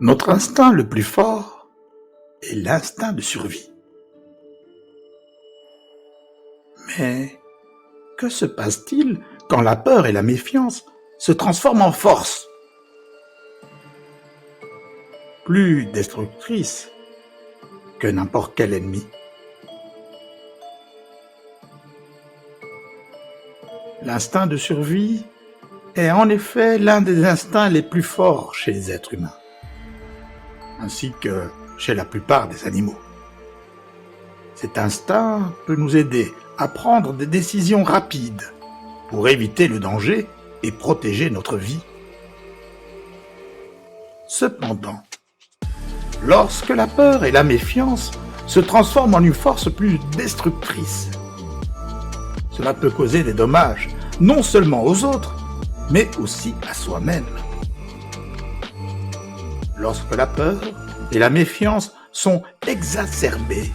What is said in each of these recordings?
Notre instinct le plus fort est l'instinct de survie. Mais que se passe-t-il quand la peur et la méfiance se transforment en force, plus destructrice que n'importe quel ennemi? L'instinct de survie est en effet l'un des instincts les plus forts chez les êtres humains, ainsi que chez la plupart des animaux. Cet instinct peut nous aider à prendre des décisions rapides pour éviter le danger et protéger notre vie. Cependant, lorsque la peur et la méfiance se transforment en une force plus destructrice, cela peut causer des dommages non seulement aux autres, mais aussi à soi-même. Lorsque la peur et la méfiance sont exacerbées,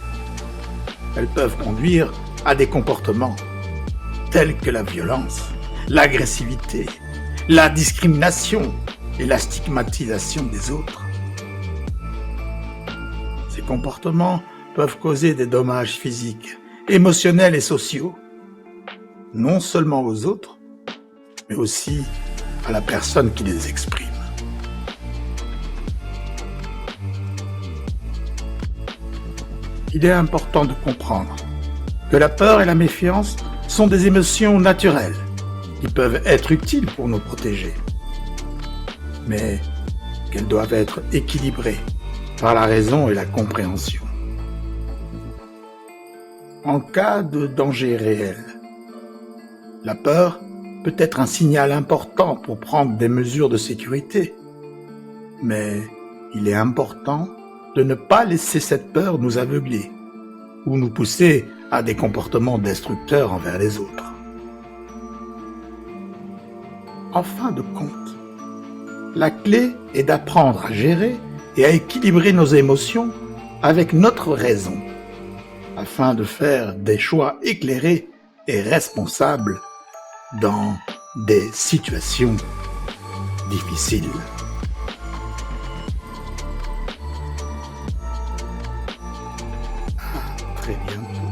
elles peuvent conduire à des comportements tels que la violence, l'agressivité, la discrimination et la stigmatisation des autres. Ces comportements peuvent causer des dommages physiques, émotionnels et sociaux, non seulement aux autres, mais aussi à la personne qui les exprime. Il est important de comprendre que la peur et la méfiance sont des émotions naturelles qui peuvent être utiles pour nous protéger, mais qu'elles doivent être équilibrées par la raison et la compréhension. En cas de danger réel, la peur peut être un signal important pour prendre des mesures de sécurité, mais il est important de ne pas laisser cette peur nous aveugler ou nous pousser à des comportements destructeurs envers les autres. En fin de compte, la clé est d'apprendre à gérer et à équilibrer nos émotions avec notre raison, afin de faire des choix éclairés et responsables dans des situations difficiles. À très bientôt.